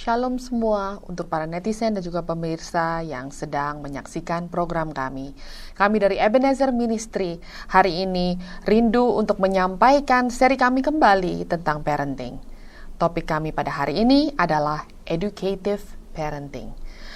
Shalom semua untuk para netizen dan juga pemirsa yang sedang menyaksikan program kami. Kami dari Ebenezer Ministry hari ini rindu untuk menyampaikan seri kami kembali tentang parenting. Topik kami pada hari ini adalah educative parenting.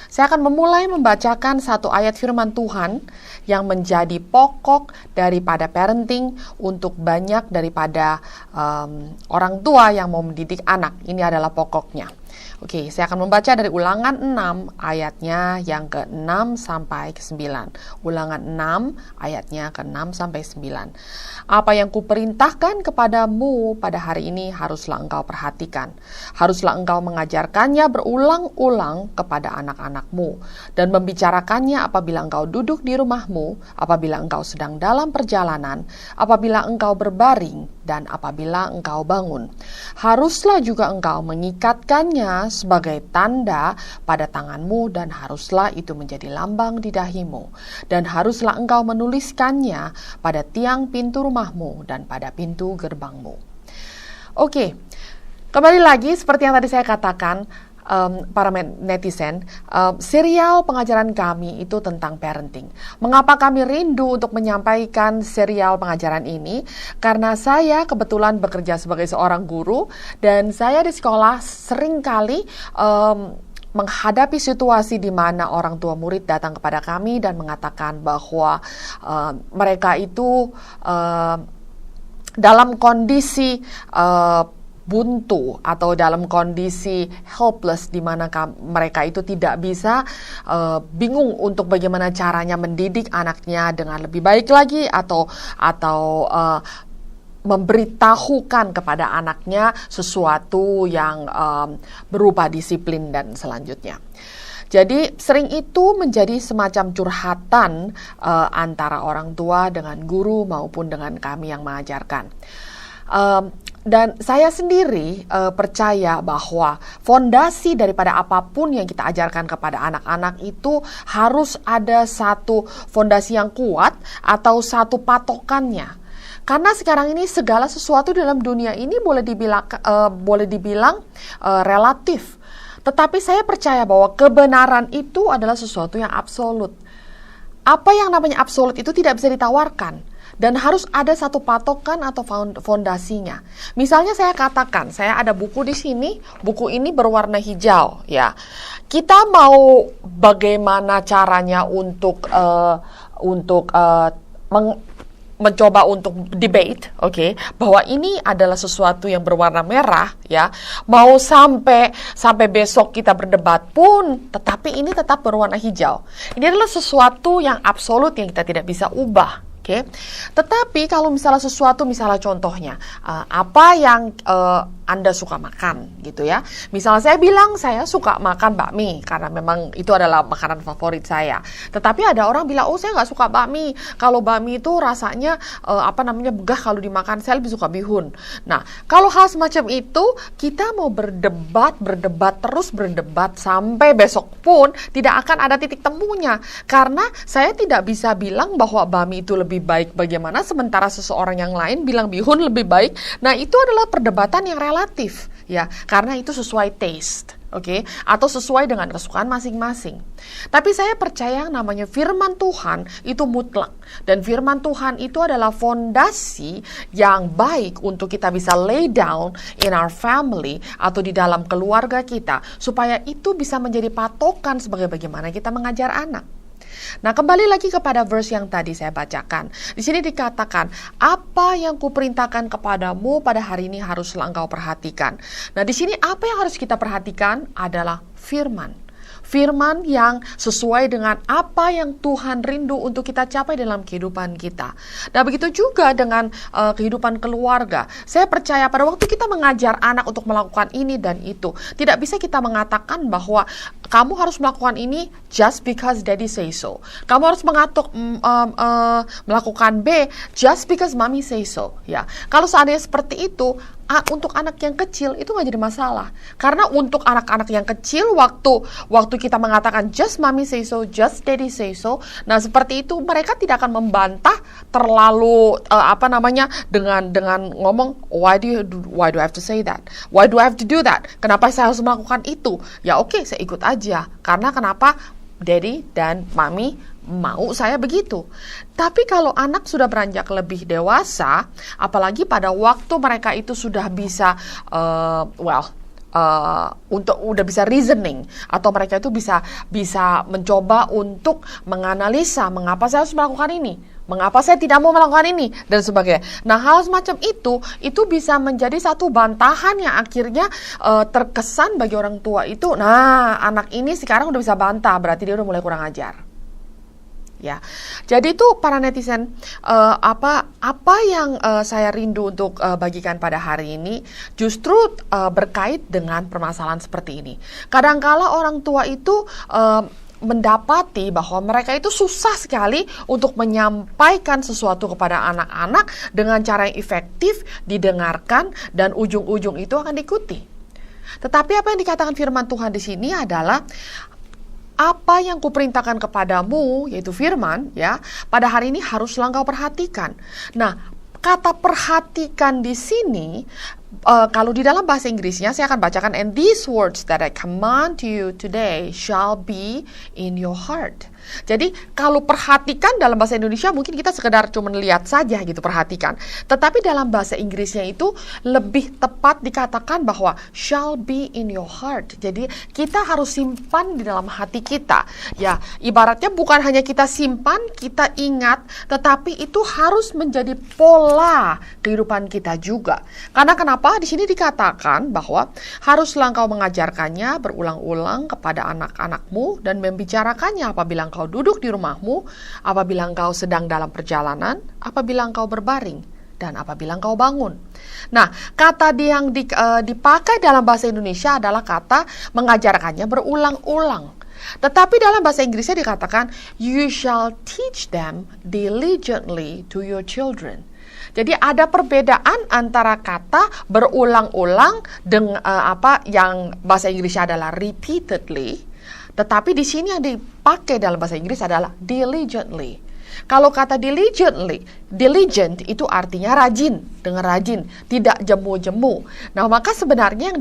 Saya akan memulai membacakan satu ayat firman Tuhan yang menjadi pokok daripada parenting untuk banyak daripada orang tua yang mau mendidik anak. Ini adalah pokoknya. Oke, saya akan membaca dari Ulangan 6 ayatnya yang ke-6 sampai ke-9. Ulangan 6 ayatnya ke-6 sampai 9. Apa yang kuperintahkan kepadamu pada hari ini haruslah engkau perhatikan. Haruslah engkau mengajarkannya berulang-ulang kepada anak-anakmu dan membicarakannya apabila engkau duduk di rumahmu, apabila engkau sedang dalam perjalanan, apabila engkau berbaring, dan apabila engkau bangun. Haruslah juga engkau mengikatkannya sebagai tanda pada tanganmu dan haruslah itu menjadi lambang di dahimu. Dan haruslah engkau menuliskannya pada tiang pintu rumahmu dan pada pintu gerbangmu. Oke, kembali lagi seperti yang tadi saya katakan, para netizen, serial pengajaran kami itu tentang parenting. Mengapa kami rindu untuk menyampaikan serial pengajaran ini? Karena saya kebetulan bekerja sebagai seorang guru dan saya di sekolah seringkali menghadapi situasi di mana orang tua murid datang kepada kami dan mengatakan bahwa mereka itu dalam kondisi buntu atau dalam kondisi helpless di mana mereka itu tidak bisa, bingung untuk bagaimana caranya mendidik anaknya dengan lebih baik lagi atau memberitahukan kepada anaknya sesuatu yang berupa disiplin dan selanjutnya. Jadi sering itu menjadi semacam curhatan antara orang tua dengan guru maupun dengan kami yang mengajarkan. Dan saya sendiri percaya bahwa fondasi daripada apapun yang kita ajarkan kepada anak-anak itu harus ada satu fondasi yang kuat atau satu patokannya. Karena sekarang ini segala sesuatu dalam dunia ini boleh dibilang relatif. Tetapi saya percaya bahwa kebenaran itu adalah sesuatu yang absolut. Apa yang namanya absolut itu tidak bisa ditawarkan. Dan harus ada satu patokan atau fondasinya. Misalnya saya katakan, saya ada buku di sini, buku ini berwarna hijau, ya. Kita mau bagaimana caranya untuk mencoba untuk debate, bahwa ini adalah sesuatu yang berwarna merah, ya. Mau sampai besok kita berdebat pun, tetapi ini tetap berwarna hijau. Ini adalah sesuatu yang absolut yang kita tidak bisa ubah. Tetapi kalau misalnya sesuatu, misalnya contohnya apa yang Anda suka makan gitu ya. Misalnya saya bilang saya suka makan bakmi karena memang itu adalah makanan favorit saya. Tetapi ada orang bilang, oh saya nggak suka bakmi. Kalau bakmi itu rasanya begah kalau dimakan. Saya lebih suka bihun. Nah, kalau hal semacam itu kita mau berdebat sampai besok pun tidak akan ada titik temunya. Karena saya tidak bisa bilang bahwa bakmi itu lebih baik bagaimana sementara seseorang yang lain bilang bihun lebih baik. Nah, itu adalah perdebatan yang relatif, ya, karena itu sesuai taste, atau sesuai dengan kesukaan masing-masing. Tapi saya percaya yang namanya firman Tuhan itu mutlak, dan firman Tuhan itu adalah fondasi yang baik untuk kita bisa lay down in our family atau di dalam keluarga kita, supaya itu bisa menjadi patokan sebagai bagaimana kita mengajar anak. Nah, kembali lagi kepada verse yang tadi saya bacakan. Di sini dikatakan, apa yang kuperintahkan kepadamu pada hari ini haruslah engkau perhatikan. Nah, di sini apa yang harus kita perhatikan adalah firman. Firman yang sesuai dengan apa yang Tuhan rindu untuk kita capai dalam kehidupan kita. Nah, begitu juga dengan kehidupan keluarga. Saya percaya pada waktu kita mengajar anak untuk melakukan ini dan itu, tidak bisa kita mengatakan bahwa kamu harus melakukan ini just because daddy say so. Kamu harus melakukan B just because mommy say so. Ya, kalau seandainya seperti itu, untuk anak yang kecil itu nggak jadi masalah. Karena untuk anak-anak yang kecil, waktu kita mengatakan just mommy say so, just daddy say so, nah seperti itu mereka tidak akan membantah terlalu dengan ngomong why do I have to say that? Why do I have to do that? Kenapa saya harus melakukan itu? Ya oke, saya ikut aja. Karena kenapa daddy dan mommy mau saya begitu. Tapi kalau anak sudah beranjak lebih dewasa, apalagi pada waktu mereka itu sudah bisa udah bisa reasoning, atau mereka itu bisa mencoba untuk menganalisa mengapa saya harus melakukan ini, mengapa saya tidak mau melakukan ini, dan sebagainya. Nah, hal semacam itu bisa menjadi satu bantahan yang akhirnya terkesan bagi orang tua itu, nah anak ini sekarang udah bisa bantah, berarti dia udah mulai kurang ajar. Ya, jadi itu para netizen, apa yang saya rindu untuk bagikan pada hari ini justru berkait dengan permasalahan seperti ini. Kadangkala orang tua itu mendapati bahwa mereka itu susah sekali untuk menyampaikan sesuatu kepada anak-anak dengan cara yang efektif, didengarkan, dan ujung-ujung itu akan diikuti. Tetapi apa yang dikatakan firman Tuhan di sini adalah, apa yang kuperintahkan kepadamu, yaitu firman, ya, pada hari ini haruslah engkau perhatikan. Nah, kata perhatikan di sini, kalau di dalam bahasa Inggrisnya, saya akan bacakan, and these words that I command you today shall be in your heart. Jadi kalau perhatikan dalam bahasa Indonesia mungkin kita sekedar cuma lihat saja gitu, perhatikan. Tetapi dalam bahasa Inggrisnya itu lebih tepat dikatakan bahwa shall be in your heart. Jadi kita harus simpan di dalam hati kita. Ya, ibaratnya bukan hanya kita simpan, kita ingat, tetapi itu harus menjadi pola kehidupan kita juga. Karena kenapa? Di sini dikatakan bahwa haruslah engkau mengajarkannya berulang-ulang kepada anak-anakmu dan membicarakannya apabila engkau duduk di rumahmu, apabila engkau sedang dalam perjalanan, apabila engkau berbaring, dan apabila engkau bangun. Nah, kata yang dipakai dalam bahasa Indonesia adalah kata mengajarkannya berulang-ulang. Tetapi dalam bahasa Inggrisnya dikatakan, you shall teach them diligently to your children. Jadi ada perbedaan antara kata berulang-ulang dengan yang bahasa Inggrisnya adalah repeatedly. Tetapi di sini yang dipakai dalam bahasa Inggris adalah diligently. Kalau kata diligent itu artinya rajin, dengan rajin, tidak jemu-jemu. Nah, maka sebenarnya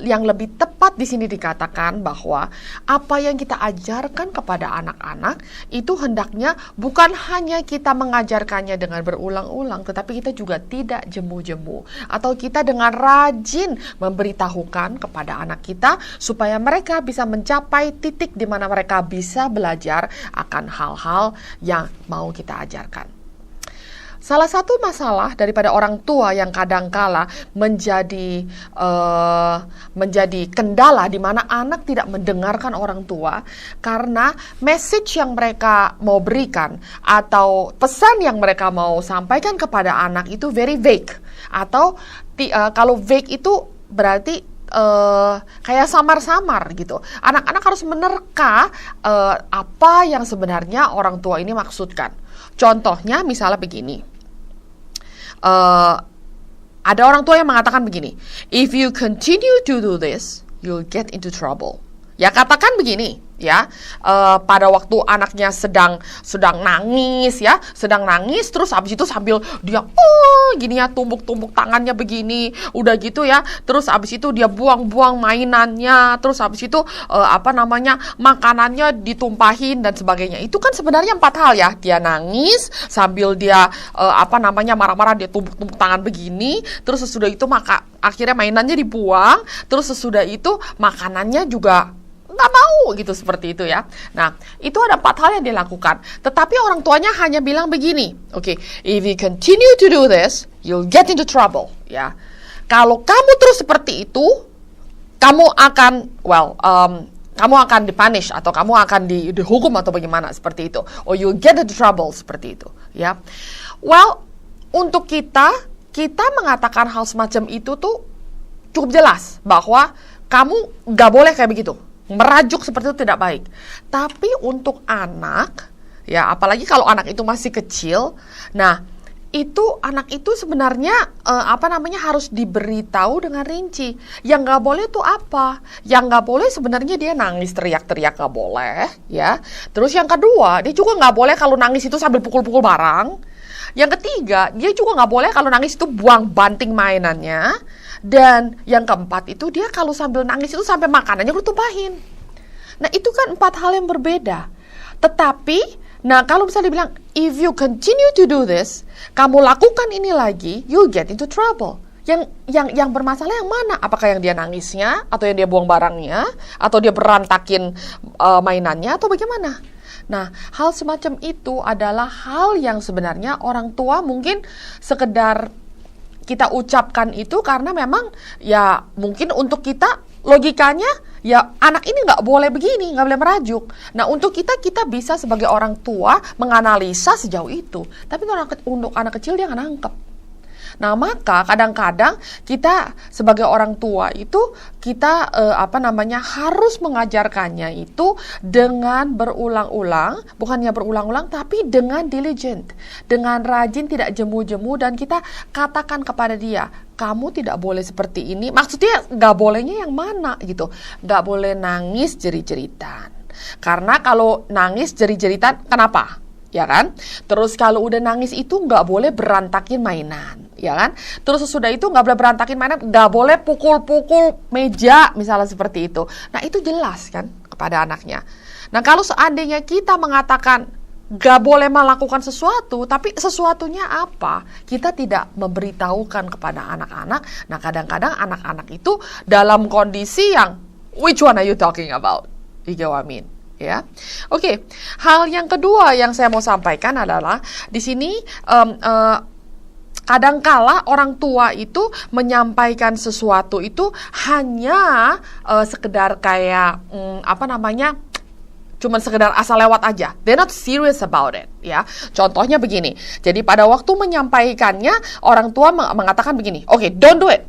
yang lebih tepat di sini dikatakan bahwa apa yang kita ajarkan kepada anak-anak itu hendaknya bukan hanya kita mengajarkannya dengan berulang-ulang, tetapi kita juga tidak jemu-jemu, atau kita dengan rajin memberitahukan kepada anak kita supaya mereka bisa mencapai titik di mana mereka bisa belajar akan hal-hal yang mau kita ajarkan. Salah satu masalah daripada orang tua yang kadangkala menjadi kendala di mana anak tidak mendengarkan orang tua karena message yang mereka mau berikan atau pesan yang mereka mau sampaikan kepada anak itu very vague, atau kalau vague itu berarti kayak samar-samar gitu. Anak-anak harus menerka apa yang sebenarnya orang tua ini maksudkan. Contohnya misalnya begini. Ada orang tua yang mengatakan begini, if you continue to do this, you'll get into trouble. Ya, katakan begini, ya, pada waktu anaknya sedang nangis, ya, sedang nangis, terus habis itu sambil dia gini ya, tumbuk-tumbuk tangannya begini, udah gitu ya, terus habis itu dia buang-buang mainannya, terus habis itu makanannya ditumpahin dan sebagainya. Itu kan sebenarnya 4 hal ya, dia nangis sambil dia marah-marah, dia tumbuk-tumbuk tangan begini, terus sesudah itu akhirnya mainannya dibuang, terus sesudah itu makanannya juga nggak mau gitu, seperti itu ya. Nah, itu ada 4 hal yang dilakukan. Tetapi orang tuanya hanya bilang begini, okay, if you continue to do this, you'll get into trouble. Ya, kalau kamu terus seperti itu, kamu akan dipunish, atau kamu akan dihukum atau bagaimana, seperti itu. Or you'll get into trouble, seperti itu. Ya, untuk kita mengatakan hal semacam itu tuh cukup jelas bahwa kamu nggak boleh kayak begitu. Merajuk seperti itu tidak baik. Tapi untuk anak, ya apalagi kalau anak itu masih kecil, nah itu anak itu sebenarnya harus diberitahu dengan rinci. Yang nggak boleh itu apa? Yang nggak boleh sebenarnya dia nangis teriak-teriak nggak boleh, ya. Terus yang kedua, dia juga nggak boleh kalau nangis itu sambil pukul-pukul barang. Yang ketiga, dia juga nggak boleh kalau nangis itu buang banting mainannya. Dan yang keempat itu dia kalau sambil nangis itu sampai makanannya ditumpahin. Nah itu kan 4 hal yang berbeda. Tetapi nah, kalau misalnya dibilang, if you continue to do this, kamu lakukan ini lagi, you'll get into trouble. Yang bermasalah yang mana? Apakah yang dia nangisnya, atau yang dia buang barangnya, atau dia berantakin mainannya, atau bagaimana? Nah, hal semacam itu adalah hal yang sebenarnya orang tua mungkin sekedar kita ucapkan itu karena memang ya mungkin untuk kita logikanya ya anak ini nggak boleh begini, nggak boleh merajuk. Nah untuk kita bisa sebagai orang tua menganalisa sejauh itu. Tapi untuk anak kecil dia nggak nangkep. Nah maka kadang-kadang kita sebagai orang tua itu kita harus mengajarkannya itu dengan berulang-ulang, bukannya berulang-ulang tapi dengan diligent, dengan rajin, tidak jemu-jemu, dan kita katakan kepada dia, kamu tidak boleh seperti ini. Maksudnya nggak bolehnya yang mana gitu. Nggak boleh nangis jerit-jeritan. Karena kalau nangis jerit-jeritan, kenapa? Ya kan? Terus kalau udah nangis itu nggak boleh berantakin mainan, ya kan? Terus sesudah itu nggak boleh berantakin mainan, nggak boleh pukul-pukul meja, misalnya seperti itu. Nah itu jelas kan kepada anaknya. Nah kalau seandainya kita mengatakan nggak boleh melakukan sesuatu, tapi sesuatunya apa? Kita tidak memberitahukan kepada anak-anak. Nah kadang-kadang anak-anak itu dalam kondisi yang, which one are you talking about? You get what I mean? Ya, oke. Hal yang kedua yang saya mau sampaikan adalah di sini kadangkala orang tua itu menyampaikan sesuatu itu hanya sekedar kayak cuman sekedar asal lewat aja. They're not serious about it, ya. Contohnya begini. Jadi pada waktu menyampaikannya orang tua mengatakan begini, oke, don't do it.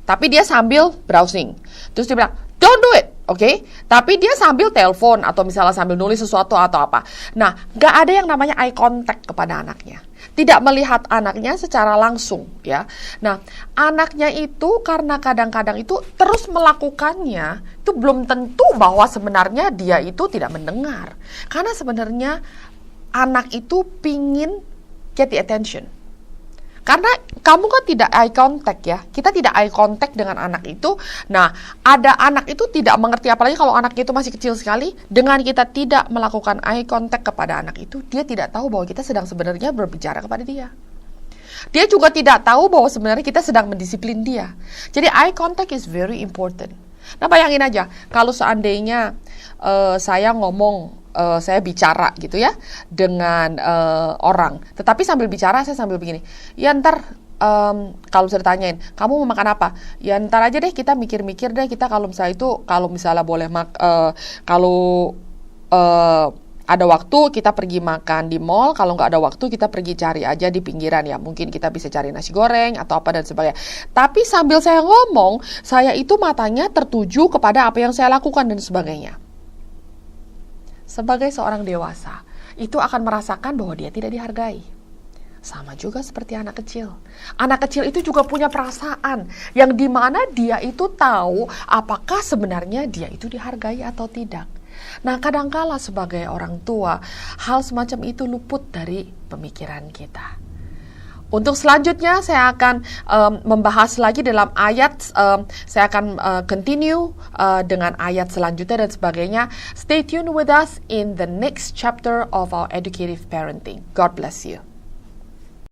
Tapi dia sambil browsing. Terus dia bilang, don't do it. Oke, tapi dia sambil telepon atau misalnya sambil nulis sesuatu atau apa. Nah, nggak ada yang namanya eye contact kepada anaknya. Tidak melihat anaknya secara langsung, ya. Nah, anaknya itu karena kadang-kadang itu terus melakukannya, itu belum tentu bahwa sebenarnya dia itu tidak mendengar. Karena sebenarnya anak itu pingin get the attention. Karena kamu kan tidak eye contact ya, kita tidak eye contact dengan anak itu. Nah, ada anak itu tidak mengerti, apalagi kalau anak itu masih kecil sekali. Dengan kita tidak melakukan eye contact kepada anak itu, dia tidak tahu bahwa kita sedang sebenarnya berbicara kepada dia. Dia juga tidak tahu bahwa sebenarnya kita sedang mendisiplin dia. Jadi eye contact is very important. Nah, bayangin aja, kalau seandainya saya ngomong, saya bicara gitu ya dengan orang, tetapi sambil bicara saya sambil begini, ya ntar kalau bisa ditanyain, kamu mau makan apa? Ya ntar aja deh, kita mikir-mikir deh, kita kalau misalnya boleh kalau ada waktu kita pergi makan di mall, kalau nggak ada waktu kita pergi cari aja di pinggiran ya, mungkin kita bisa cari nasi goreng atau apa dan sebagainya. Tapi sambil saya ngomong, saya itu matanya tertuju kepada apa yang saya lakukan dan sebagainya. Sebagai seorang dewasa, itu akan merasakan bahwa dia tidak dihargai. Sama juga seperti anak kecil. Anak kecil itu juga punya perasaan yang dimana dia itu tahu apakah sebenarnya dia itu dihargai atau tidak. Nah, kadangkala sebagai orang tua, hal semacam itu luput dari pemikiran kita. Untuk selanjutnya saya akan membahas lagi dalam ayat, saya akan continue dengan ayat selanjutnya dan sebagainya. Stay tuned with us in the next chapter of our educative parenting. God bless you.